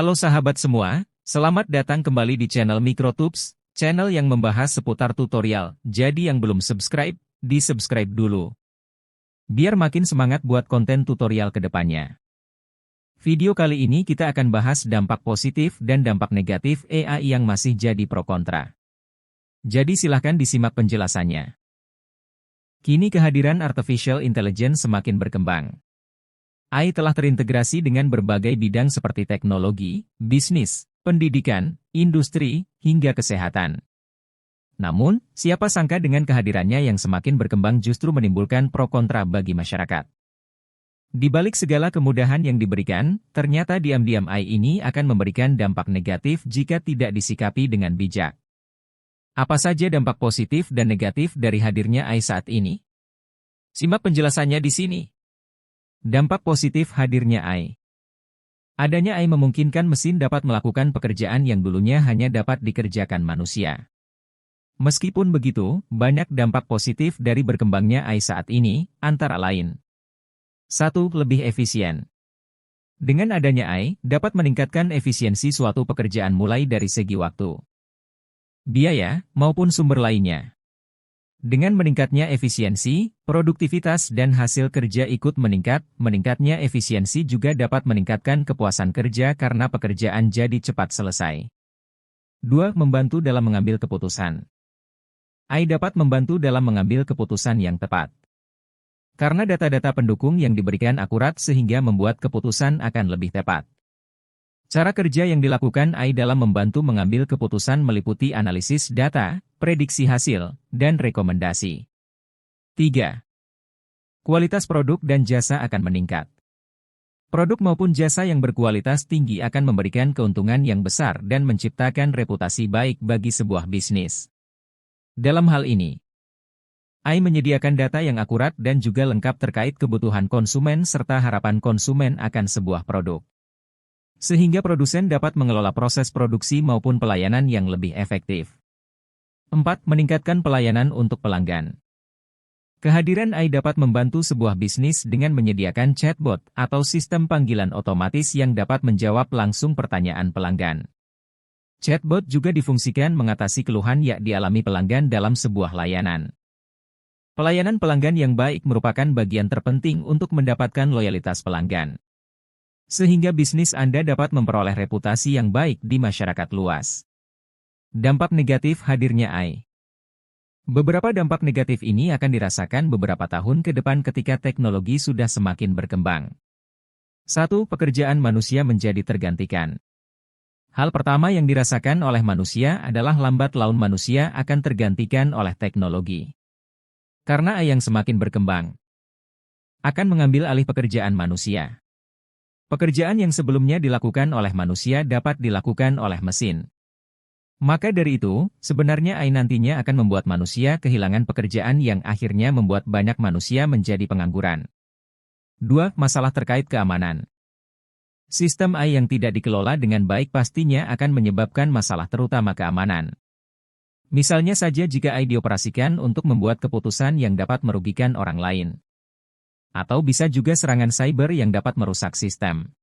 Halo sahabat semua, selamat datang kembali di channel MikroTups, channel yang membahas seputar tutorial. Jadi yang belum subscribe, di-subscribe dulu. Biar makin semangat buat konten tutorial ke depannya. Video kali ini kita akan bahas dampak positif dan dampak negatif AI yang masih jadi pro kontra. Jadi silahkan disimak penjelasannya. Kini kehadiran Artificial Intelligence semakin berkembang. AI telah terintegrasi dengan berbagai bidang seperti teknologi, bisnis, pendidikan, industri, hingga kesehatan. Namun, siapa sangka dengan kehadirannya yang semakin berkembang justru menimbulkan pro kontra bagi masyarakat. Di balik segala kemudahan yang diberikan, ternyata diam-diam AI ini akan memberikan dampak negatif jika tidak disikapi dengan bijak. Apa saja dampak positif dan negatif dari hadirnya AI saat ini? Simak penjelasannya di sini. Dampak positif hadirnya AI. Adanya AI memungkinkan mesin dapat melakukan pekerjaan yang dulunya hanya dapat dikerjakan manusia. Meskipun begitu, banyak dampak positif dari berkembangnya AI saat ini, antara lain. 1. Lebih efisien. Dengan adanya AI, dapat meningkatkan efisiensi suatu pekerjaan mulai dari segi waktu, biaya, maupun sumber lainnya. Dengan meningkatnya efisiensi, produktivitas dan hasil kerja ikut meningkat. Meningkatnya efisiensi juga dapat meningkatkan kepuasan kerja karena pekerjaan jadi cepat selesai. 2. Membantu dalam mengambil keputusan. AI dapat membantu dalam mengambil keputusan yang tepat. Karena data-data pendukung yang diberikan akurat sehingga membuat keputusan akan lebih tepat. Cara kerja yang dilakukan AI dalam membantu mengambil keputusan meliputi analisis data, prediksi hasil, dan rekomendasi. 3. Kualitas produk dan jasa akan meningkat. Produk maupun jasa yang berkualitas tinggi akan memberikan keuntungan yang besar dan menciptakan reputasi baik bagi sebuah bisnis. Dalam hal ini, AI menyediakan data yang akurat dan juga lengkap terkait kebutuhan konsumen serta harapan konsumen akan sebuah produk. Sehingga produsen dapat mengelola proses produksi maupun pelayanan yang lebih efektif. 4. Meningkatkan pelayanan untuk pelanggan. Kehadiran AI dapat membantu sebuah bisnis dengan menyediakan chatbot atau sistem panggilan otomatis yang dapat menjawab langsung pertanyaan pelanggan. Chatbot juga difungsikan mengatasi keluhan yang dialami pelanggan dalam sebuah layanan. Pelayanan pelanggan yang baik merupakan bagian terpenting untuk mendapatkan loyalitas pelanggan. Sehingga bisnis Anda dapat memperoleh reputasi yang baik di masyarakat luas. Dampak negatif hadirnya AI. Beberapa dampak negatif ini akan dirasakan beberapa tahun ke depan ketika teknologi sudah semakin berkembang. 1. Pekerjaan manusia menjadi tergantikan. Hal pertama yang dirasakan oleh manusia adalah lambat laun manusia akan tergantikan oleh teknologi. Karena AI yang semakin berkembang akan mengambil alih pekerjaan manusia. Pekerjaan yang sebelumnya dilakukan oleh manusia dapat dilakukan oleh mesin. Maka dari itu, sebenarnya AI nantinya akan membuat manusia kehilangan pekerjaan yang akhirnya membuat banyak manusia menjadi pengangguran. 2. Masalah terkait keamanan. Sistem AI yang tidak dikelola dengan baik pastinya akan menyebabkan masalah terutama keamanan. Misalnya saja jika AI dioperasikan untuk membuat keputusan yang dapat merugikan orang lain. Atau bisa juga serangan cyber yang dapat merusak sistem.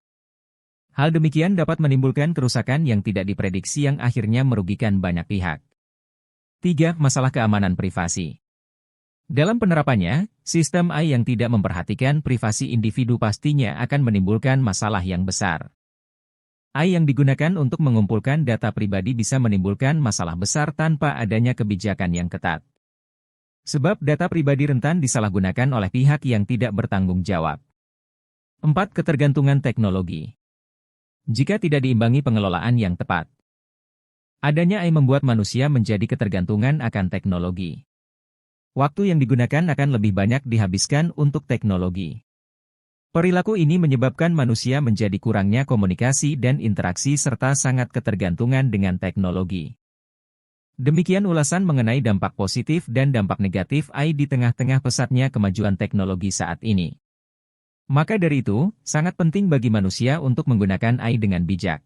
Hal demikian dapat menimbulkan kerusakan yang tidak diprediksi yang akhirnya merugikan banyak pihak. 3. Masalah keamanan privasi. Dalam penerapannya, sistem AI yang tidak memperhatikan privasi individu pastinya akan menimbulkan masalah yang besar. AI yang digunakan untuk mengumpulkan data pribadi bisa menimbulkan masalah besar tanpa adanya kebijakan yang ketat. Sebab data pribadi rentan disalahgunakan oleh pihak yang tidak bertanggung jawab. 4. Ketergantungan teknologi. Jika tidak diimbangi pengelolaan yang tepat, adanya AI membuat manusia menjadi ketergantungan akan teknologi. Waktu yang digunakan akan lebih banyak dihabiskan untuk teknologi. Perilaku ini menyebabkan manusia menjadi kurangnya komunikasi dan interaksi serta sangat ketergantungan dengan teknologi. Demikian ulasan mengenai dampak positif dan dampak negatif AI di tengah-tengah pesatnya kemajuan teknologi saat ini. Maka dari itu, sangat penting bagi manusia untuk menggunakan AI dengan bijak.